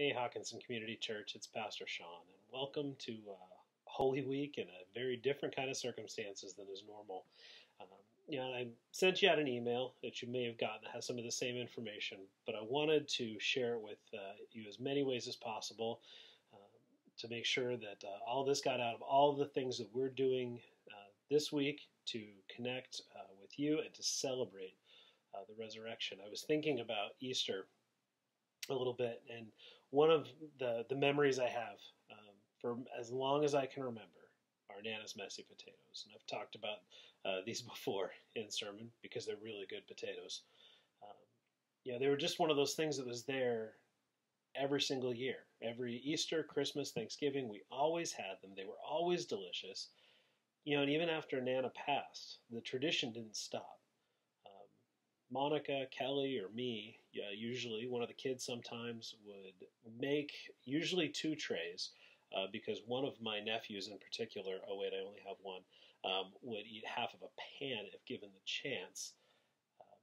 Hey, Hockinson Community Church, it's Pastor Shaun, and welcome to Holy Week in a very different kind of circumstances than is normal. Um, I sent you out an email that you may have gotten that has some of the same information, but I wanted to share it with you as many ways as possible to make sure that all this got out of all of the things that we're doing this week to connect with you and to celebrate the resurrection. I was thinking about Easter a little bit, and one of the memories I have for as long as I can remember are Nana's messy potatoes. And I've talked about these before in sermon because they're really good potatoes. They were just one of those things that was there every single year. Every Easter, Christmas, Thanksgiving, we always had them. They were always delicious. And even after Nana passed, the tradition didn't stop. Monica, Kelly, or me, usually one of the kids sometimes would make usually two trays because one of my nephews in particular, oh wait, I only have one, would eat half of a pan if given the chance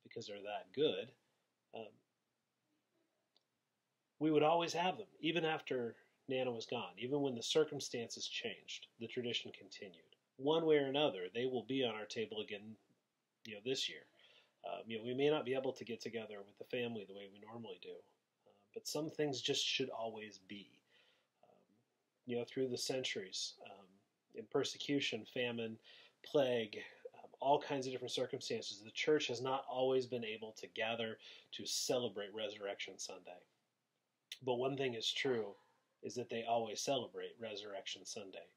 because they're that good. We would always have them, even after Nana was gone, even when the circumstances changed, the tradition continued. One way or another, they will be on our table again, this year. We may not be able to get together with the family the way we normally do, but some things just should always be. Through the centuries, in persecution, famine, plague, all kinds of different circumstances, the church has not always been able to gather to celebrate Resurrection Sunday. But one thing is true, is that they always celebrate Resurrection Sunday.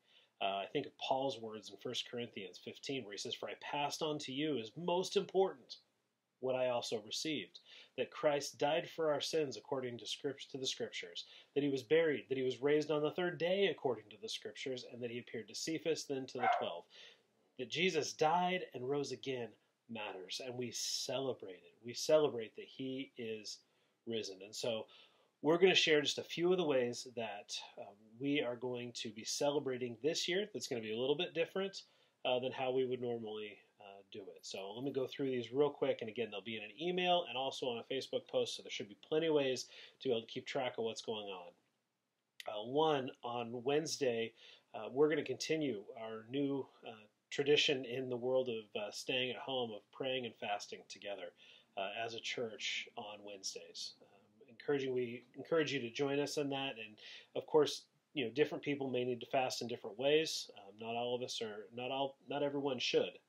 I think of Paul's words in 1 Corinthians 15, where he says, "For I passed on to you as most important what I also received, that Christ died for our sins according to the Scriptures, that he was buried, that he was raised on the third day according to the Scriptures, and that he appeared to Cephas, then to the 12. That Jesus died and rose again matters, and we celebrate it. We celebrate that he is risen." And so we're going to share just a few of the ways that we are going to be celebrating this year that's going to be a little bit different than how we would normally do it. So let me go through these real quick, and again, they'll be in an email and also on a Facebook post, so there should be plenty of ways to be able to keep track of what's going on. One, on Wednesday, we're going to continue our new tradition in the world of staying at home, of praying and fasting together as a church on Wednesdays. We encourage you to join us in that, and of course, different people may need to fast in different ways. Not all of us are, not everyone should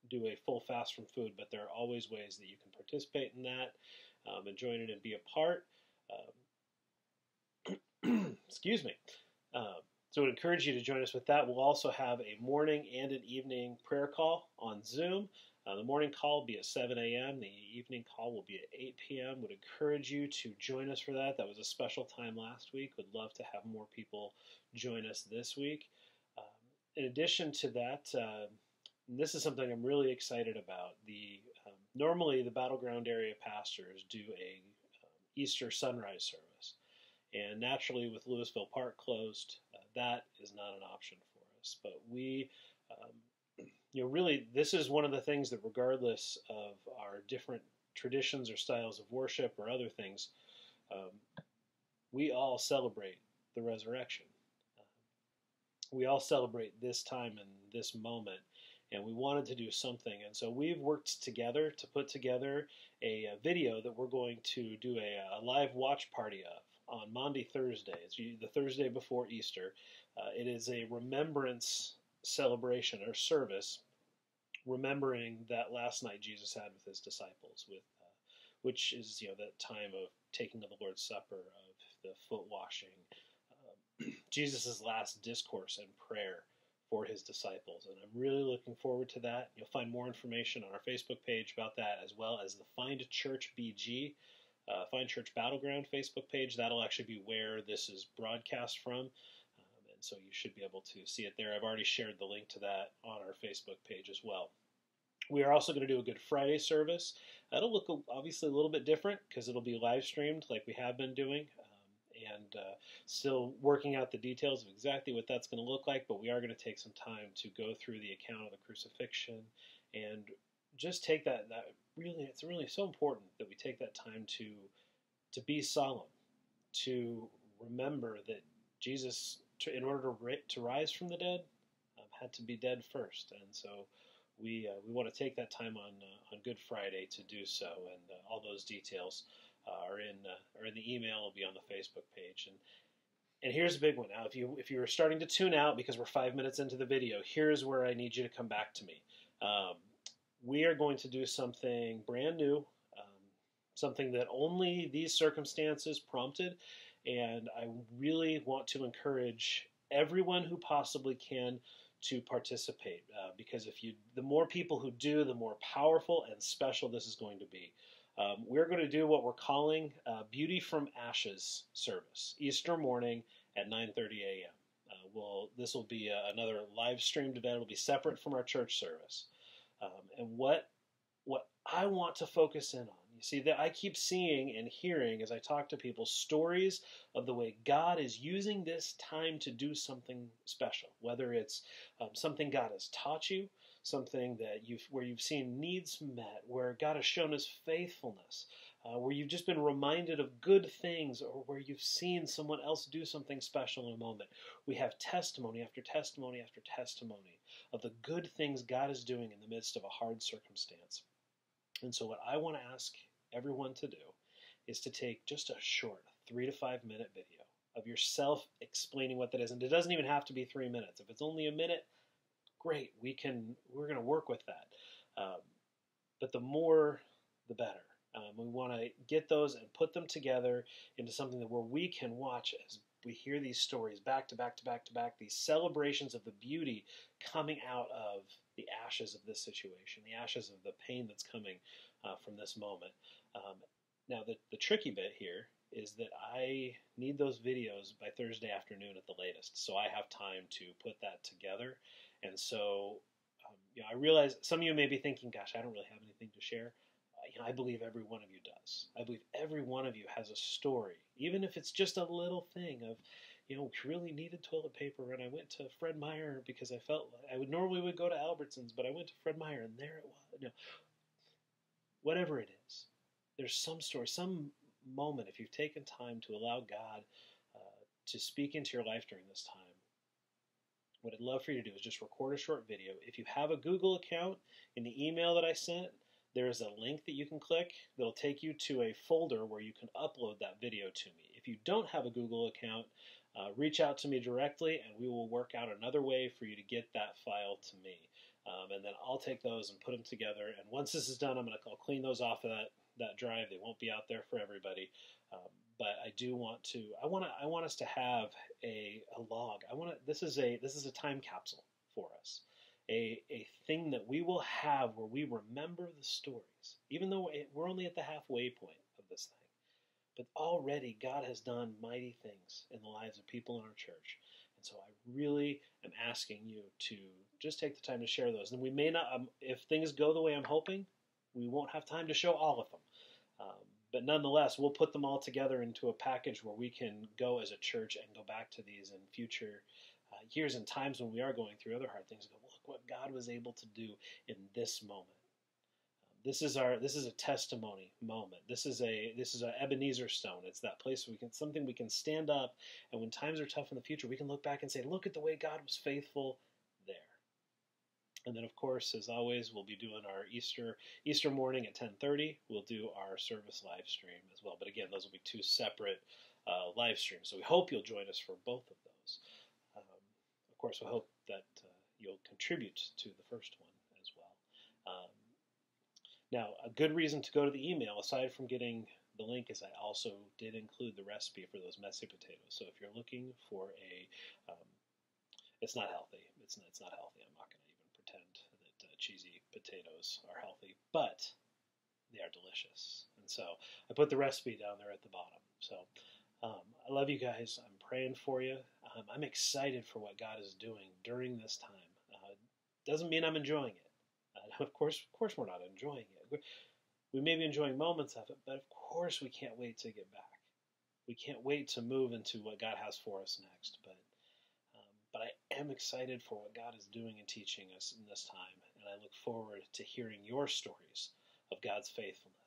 do a full fast from food, but there are always ways that you can participate in that and join it and be a part. Excuse me. So I would encourage you to join us with that. We'll also have a morning and an evening prayer call on Zoom. The morning call will be at 7 a.m. The evening call will be at 8 p.m. Would encourage you to join us for that. That was a special time last week. Would love to have more people join us this week. In addition to that, and this is something I'm really excited about. Normally the Battleground area pastors do a Easter sunrise service, and naturally with Louisville Park closed, that is not an option for us. But we, really, this is one of the things that, regardless of our different traditions or styles of worship or other things, we all celebrate the resurrection. We all celebrate this time and this moment. And we wanted to do something. And so we've worked together to put together a video that we're going to do a live watch party of on Maundy Thursday. It's the Thursday before Easter. It is a remembrance celebration or service, remembering that last night Jesus had with his disciples, which is that time of taking of the Lord's Supper, of the foot washing, Jesus' last discourse and prayer for his disciples, and I'm really looking forward to that. You'll find more information on our Facebook page about that, as well as the Find Church BG, Find Church Battleground Facebook page. That'll actually be where this is broadcast from, and so you should be able to see it there. I've already shared the link to that on our Facebook page as well. We are also going to do a Good Friday service. That'll look obviously a little bit different because it'll be live streamed like we have been doing. And still working out the details of exactly what that's going to look like, but we are going to take some time to go through the account of the crucifixion and just take that really, it's really so important that we take that time to be solemn, to remember that Jesus, in order to rise from the dead, had to be dead first. And so we want to take that time on Good Friday to do so. And all those details are in the email. Will be on the Facebook page. And here's a big one. Now, if you were starting to tune out because we're 5 minutes into the video, here's where I need you to come back to me. We are going to do something brand new, something that only these circumstances prompted, and I really want to encourage everyone who possibly can to participate, because the more people who do, the more powerful and special this is going to be. We're going to do what we're calling Beauty from Ashes service, Easter morning at 9:30 a.m. This will be another live streamed event. It'll be separate from our church service. And what I want to focus in on, you see, that I keep seeing and hearing as I talk to people stories of the way God is using this time to do something special, whether it's something God has taught you, something that where you've seen needs met, where God has shown His faithfulness, where you've just been reminded of good things, or where you've seen someone else do something special in a moment. We have testimony after testimony after testimony of the good things God is doing in the midst of a hard circumstance. And so what I want to ask everyone to do is to take just a short 3 to 5 minute video of yourself explaining what that is. And it doesn't even have to be 3 minutes. If it's only a minute, great. We're going to work with that. But the more, the better. We want to get those and put them together into something where we can watch as we hear these stories back to back to back to back, these celebrations of the beauty coming out of the ashes of this situation, the ashes of the pain that's coming from this moment. Now, the tricky bit here is that I need those videos by Thursday afternoon at the latest, so I have time to put that together. And so I realize some of you may be thinking, gosh, I don't really have anything to share. I believe every one of you does. I believe every one of you has a story, even if it's just a little thing of, we really needed toilet paper, and I went to Fred Meyer because I felt like I would normally go to Albertsons, but I went to Fred Meyer, and there it was. Whatever it is, there's some story, some moment, if you've taken time to allow God to speak into your life during this time. What I'd love for you to do is just record a short video. If you have a Google account, in the email that I sent, there is a link that you can click that'll take you to a folder where you can upload that video to me. If you don't have a Google account, reach out to me directly, and we will work out another way for you to get that file to me. And then I'll take those and put them together. And once this is done, I'll clean those off of that drive. They won't be out there for everybody. But I do want to. I want us to have a log. This is a time capsule for us. A thing that we will have where we remember the stories, even though we're only at the halfway point of this thing. But already God has done mighty things in the lives of people in our church. And so I really am asking you to just take the time to share those. And we may not, if things go the way I'm hoping, we won't have time to show all of them. But nonetheless, we'll put them all together into a package where we can go as a church and go back to these in future years and times when we are going through other hard things. Go, look what God was able to do in this moment. This is a testimony moment. This is a Ebenezer stone. It's that place where something we can stand up, and when times are tough in the future, we can look back and say, look at the way God was faithful there. And then, of course, as always, we'll be doing our Easter morning at 10:30. We'll do our service live stream as well. But again, those will be two separate live streams. So we hope you'll join us for both of those. Of course, we hope that you'll contribute to the first one as well. Now, a good reason to go to the email, aside from getting the link, is I also did include the recipe for those messy potatoes. So if you're looking for it's not healthy. It's not healthy. I'm not going to even pretend that cheesy potatoes are healthy, but they are delicious. And so I put the recipe down there at the bottom. So I love you guys. I'm praying for you. I'm excited for what God is doing during this time. Doesn't mean I'm enjoying it. Of course, we're not enjoying it. We may be enjoying moments of it, but of course we can't wait to get back. We can't wait to move into what God has for us next. But I am excited for what God is doing and teaching us in this time, and I look forward to hearing your stories of God's faithfulness.